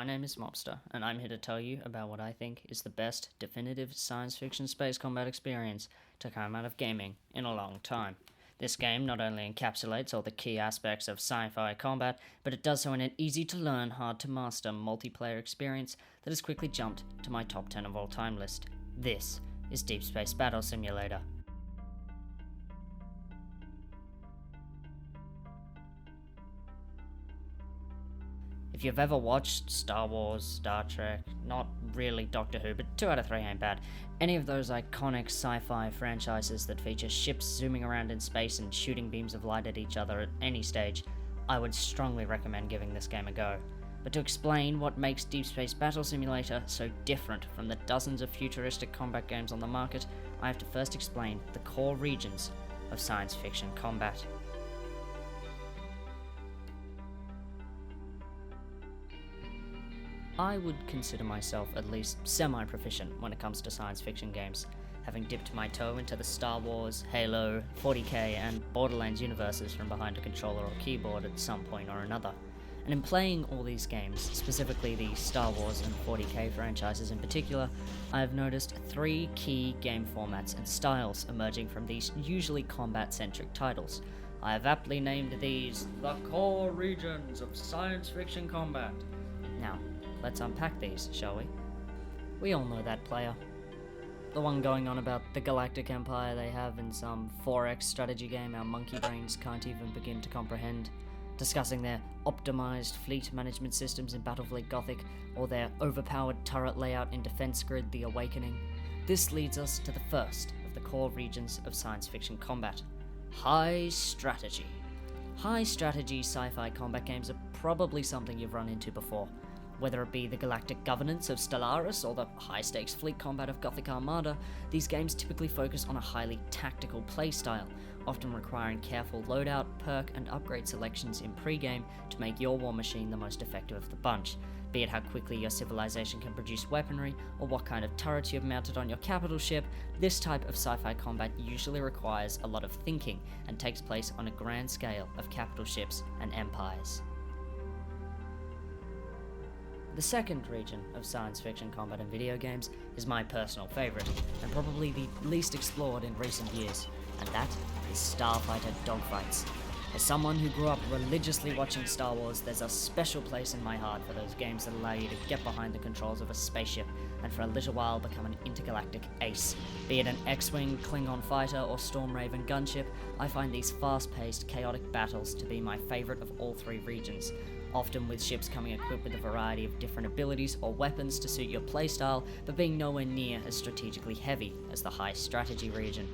My name is Mobster, and I'm here to tell you about what I think is the best definitive science fiction space combat experience to come out of gaming in a long time. This game not only encapsulates all the key aspects of sci-fi combat, but it does so in an easy-to-learn, hard-to-master multiplayer experience that has quickly jumped to my top 10 of all time list. This is Deep Space Battle Simulator. If you've ever watched Star Wars, Star Trek, not really Doctor Who, but 2 out of 3 ain't bad, any of those iconic sci-fi franchises that feature ships zooming around in space and shooting beams of light at each other at any stage, I would strongly recommend giving this game a go. But to explain what makes Deep Space Battle Simulator so different from the dozens of futuristic combat games on the market, I have to first explain the core regions of science fiction combat. I would consider myself at least semi-proficient when it comes to science fiction games, having dipped my toe into the Star Wars, Halo, 40k and Borderlands universes from behind a controller or keyboard at some point or another. And in playing all these games, specifically the Star Wars and 40k franchises in particular, I have noticed 3 key game formats and styles emerging from these usually combat-centric titles. I have aptly named these the core regions of science fiction combat. Now, let's unpack these, shall we? We all know that player. The one going on about the galactic empire they have in some 4X strategy game our monkey brains can't even begin to comprehend, discussing their optimized fleet management systems in Battlefleet Gothic, or their overpowered turret layout in Defense Grid The Awakening. This leads us to the first of the core regions of science fiction combat: high strategy. High strategy sci-fi combat games are probably something you've run into before. Whether it be the galactic governance of Stellaris or the high-stakes fleet combat of Gothic Armada, these games typically focus on a highly tactical playstyle, often requiring careful loadout, perk, and upgrade selections in pre-game to make your war machine the most effective of the bunch, be it how quickly your civilization can produce weaponry, or what kind of turrets you've mounted on your capital ship. This type of sci-fi combat usually requires a lot of thinking and takes place on a grand scale of capital ships and empires. The second region of science fiction combat in video games is my personal favourite, and probably the least explored in recent years, and that is starfighter dogfights. As someone who grew up religiously watching Star Wars, there's a special place in my heart for those games that allow you to get behind the controls of a spaceship and for a little while become an intergalactic ace. Be it an X-Wing, Klingon fighter, or Storm Raven gunship, I find these fast-paced, chaotic battles to be my favourite of all 3 regions, often with ships coming equipped with a variety of different abilities or weapons to suit your playstyle, but being nowhere near as strategically heavy as the high strategy region.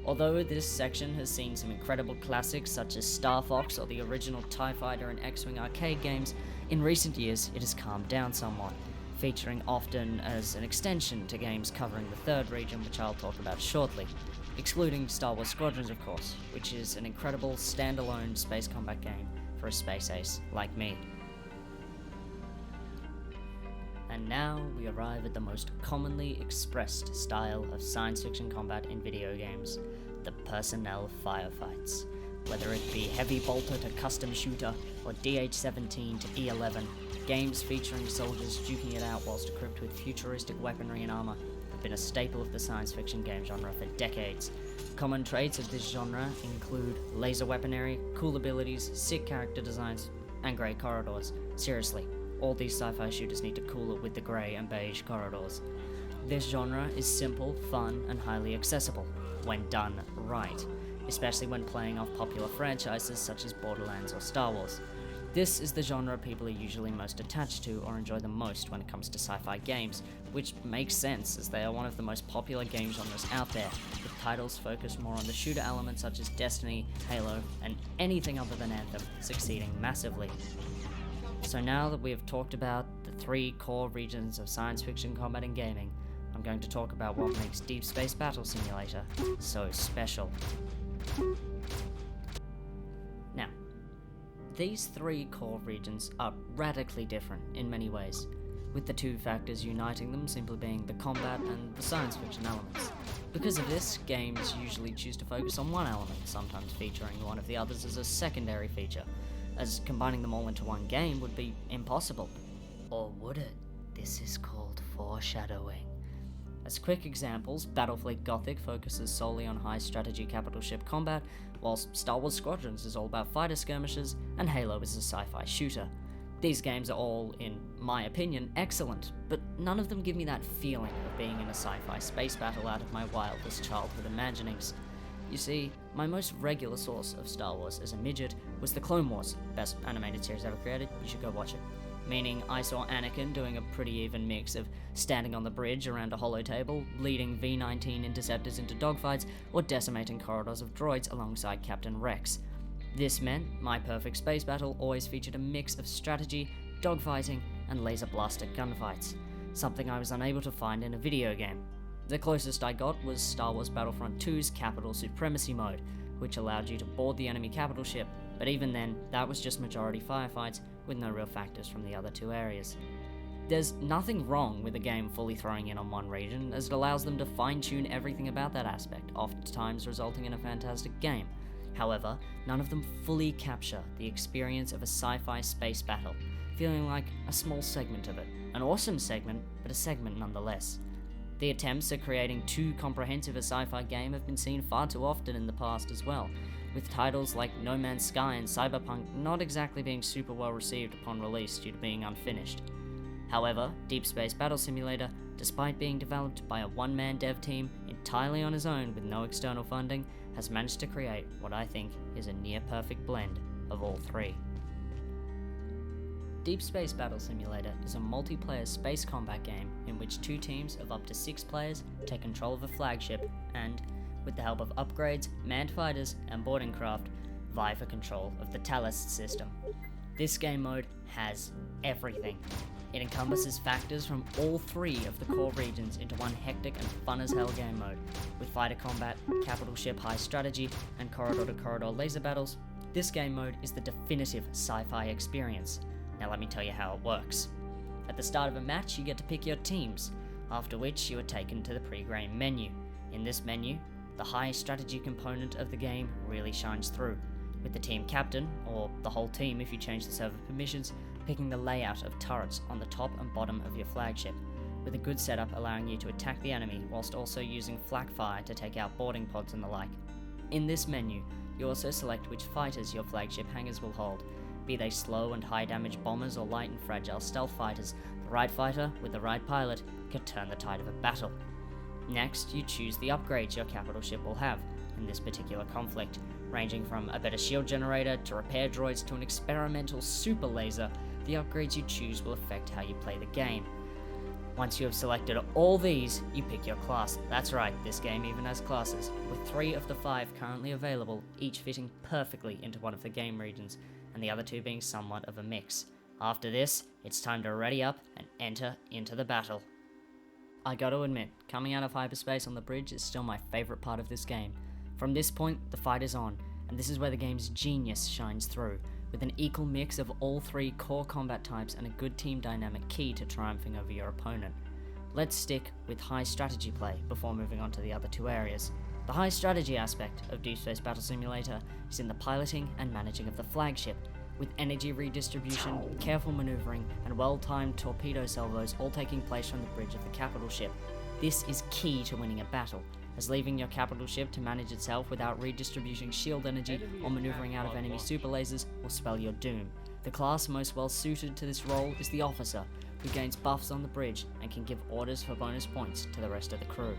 Although this section has seen some incredible classics such as Star Fox or the original TIE Fighter and X-Wing arcade games, in recent years it has calmed down somewhat, featuring often as an extension to games covering the third region, which I'll talk about shortly, excluding Star Wars Squadrons of course, which is an incredible standalone space combat game for a space ace like me. And now we arrive at the most commonly expressed style of science fiction combat in video games: the personnel firefights. Whether it be heavy bolter to custom shooter, or DH-17 to E-11, games featuring soldiers duking it out whilst equipped with futuristic weaponry and armor have been a staple of the science fiction game genre for decades. Common traits of this genre include laser weaponry, cool abilities, sick character designs, and grey corridors. Seriously, all these sci-fi shooters need to cool it with the grey and beige corridors. This genre is simple, fun, and highly accessible, when done right, especially when playing off popular franchises such as Borderlands or Star Wars. This is the genre people are usually most attached to or enjoy the most when it comes to sci-fi games, which makes sense as they are one of the most popular game genres out there, with titles focused more on the shooter elements such as Destiny, Halo, and anything other than Anthem succeeding massively. So now that we have talked about the 3 core regions of science fiction combat in gaming, I'm going to talk about what makes Deep Space Battle Simulator so special. Now, these 3 core regions are radically different in many ways, with the 2 factors uniting them simply being the combat and the science fiction elements. Because of this, games usually choose to focus on one element, sometimes featuring one of the others as a secondary feature, as combining them all into one game would be impossible. Or would it? This is called foreshadowing. As quick examples, Battlefleet Gothic focuses solely on high strategy capital ship combat, whilst Star Wars Squadrons is all about fighter skirmishes, and Halo is a sci-fi shooter. These games are all, in my opinion, excellent, but none of them give me that feeling of being in a sci-fi space battle out of my wildest childhood imaginings. You see, my most regular source of Star Wars as a midget was the Clone Wars, best animated series ever created, you should go watch it. Meaning I saw Anakin doing a pretty even mix of standing on the bridge around a holotable, leading V-19 interceptors into dogfights, or decimating corridors of droids alongside Captain Rex. This meant my perfect space battle always featured a mix of strategy, dogfighting, and laser blaster gunfights, something I was unable to find in a video game. The closest I got was Star Wars Battlefront 2's Capital Supremacy mode, which allowed you to board the enemy capital ship, but even then, that was just majority firefights with no real factors from the other two areas. There's nothing wrong with a game fully throwing in on one region, as it allows them to fine-tune everything about that aspect, oftentimes resulting in a fantastic game. However, none of them fully capture the experience of a sci-fi space battle, feeling like a small segment of it. An awesome segment, but a segment nonetheless. The attempts at creating too comprehensive a sci-fi game have been seen far too often in the past as well, with titles like No Man's Sky and Cyberpunk not exactly being super well received upon release due to being unfinished. However, Deep Space Battle Simulator, despite being developed by a one-man dev team entirely on his own with no external funding, has managed to create what I think is a near-perfect blend of all three. Deep Space Battle Simulator is a multiplayer space combat game in which two teams of up to 6 players take control of a flagship and, with the help of upgrades, manned fighters, and boarding craft, vie for control of the Talos system. This game mode has everything. It encompasses factors from all 3 of the core regions into one hectic and fun-as-hell game mode. With fighter combat, capital ship high strategy, and corridor-to-corridor laser battles, this game mode is the definitive sci-fi experience. Now let me tell you how it works. At the start of a match, you get to pick your teams, after which you are taken to the pre-game menu. In this menu, the high strategy component of the game really shines through, with the team captain, or the whole team if you change the server permissions, picking the layout of turrets on the top and bottom of your flagship, with a good setup allowing you to attack the enemy whilst also using flak fire to take out boarding pods and the like. In this menu, you also select which fighters your flagship hangars will hold, be they slow and high damage bombers or light and fragile stealth fighters. The right fighter, with the right pilot, can turn the tide of a battle. Next, you choose the upgrades your capital ship will have in this particular conflict, ranging from a better shield generator to repair droids to an experimental super laser. The upgrades you choose will affect how you play the game. Once you have selected all these, you pick your class. That's right, this game even has classes, with 3 of the 5 currently available, each fitting perfectly into one of the game regions, and the other 2 being somewhat of a mix. After this, it's time to ready up and enter into the battle. I gotta admit, coming out of hyperspace on the bridge is still my favourite part of this game. From this point, the fight is on, and this is where the game's genius shines through, with an equal mix of all 3 core combat types and a good team dynamic key to triumphing over your opponent. Let's stick with high strategy play before moving on to the other 2 areas. The high strategy aspect of Deep Space Battle Simulator is in the piloting and managing of the flagship, with energy redistribution, careful maneuvering, and well-timed torpedo salvos all taking place from the bridge of the capital ship. This is key to winning a battle, as leaving your capital ship to manage itself without redistributing shield energy or maneuvering out of enemy super lasers will spell your doom. The class most well suited to this role is the officer, who gains buffs on the bridge and can give orders for bonus points to the rest of the crew.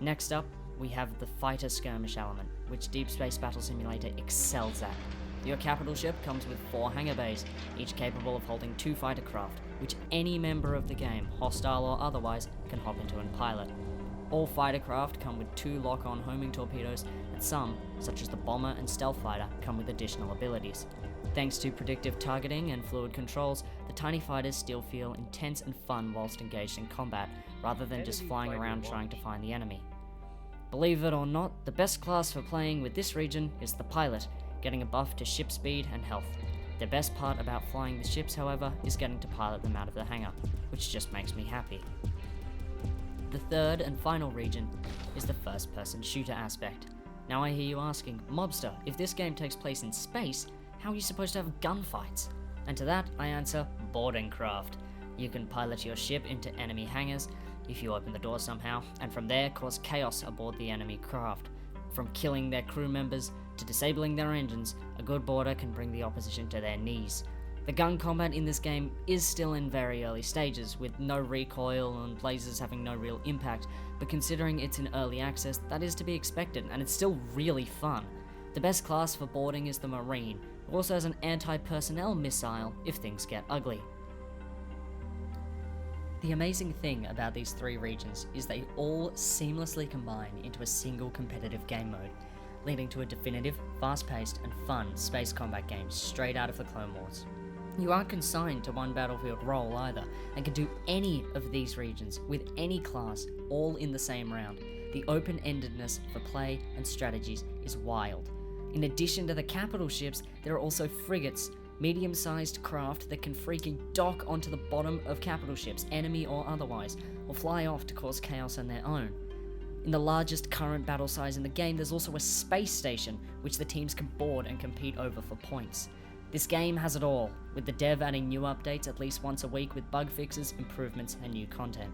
Next up, we have the fighter skirmish element, which Deep Space Battle Simulator excels at. Your capital ship comes with 4 hangar bays, each capable of holding 2 fighter craft, which any member of the game, hostile or otherwise, can hop into and pilot. All fighter craft come with 2 lock-on homing torpedoes, and some, such as the bomber and stealth fighter, come with additional abilities. Thanks to predictive targeting and fluid controls, the tiny fighters still feel intense and fun whilst engaged in combat, rather than just flying around trying to find the enemy. Believe it or not, the best class for playing with this region is the pilot, getting a buff to ship speed and health. The best part about flying the ships, however, is getting to pilot them out of the hangar, which just makes me happy. The third and final region is the first-person shooter aspect. Now I hear you asking, Mobster, if this game takes place in space, how are you supposed to have gunfights? And to that, I answer boarding craft. You can pilot your ship into enemy hangars if you open the door somehow, and from there cause chaos aboard the enemy craft. From killing their crew members to disabling their engines, a good boarder can bring the opposition to their knees. The gun combat in this game is still in very early stages, with no recoil and lasers having no real impact, but considering it's in early access, that is to be expected, and it's still really fun. The best class for boarding is the Marine, who also has an anti-personnel missile if things get ugly. The amazing thing about these three regions is they all seamlessly combine into a single competitive game mode, leading to a definitive, fast-paced and fun space combat game straight out of the Clone Wars. You aren't consigned to one battlefield role either, and can do any of these regions with any class all in the same round. The open-endedness for play and strategies is wild. In addition to the capital ships, there are also frigates, medium-sized craft that can freaking dock onto the bottom of capital ships, enemy or otherwise, or fly off to cause chaos on their own. In the largest current battle size in the game, there's also a space station, which the teams can board and compete over for points. This game has it all, with the dev adding new updates at least once a week with bug fixes, improvements, and new content.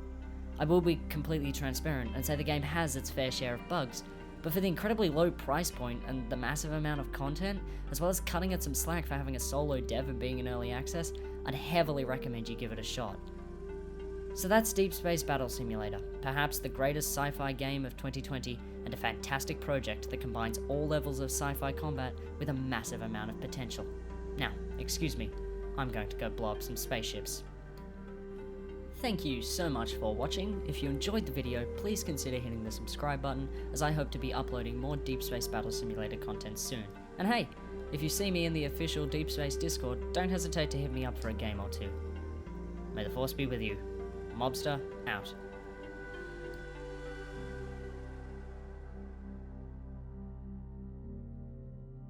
I will be completely transparent and say the game has its fair share of bugs, but for the incredibly low price point and the massive amount of content, as well as cutting it some slack for having a solo dev and being in early access, I'd heavily recommend you give it a shot. So that's Deep Space Battle Simulator, perhaps the greatest sci-fi game of 2020, and a fantastic project that combines all levels of sci-fi combat with a massive amount of potential. Now, excuse me, I'm going to go blow up some spaceships. Thank you so much for watching. If you enjoyed the video, please consider hitting the subscribe button, as I hope to be uploading more Deep Space Battle Simulator content soon. And hey, if you see me in the official Deep Space Discord, don't hesitate to hit me up for a game or two. May the Force be with you. Mobster, out.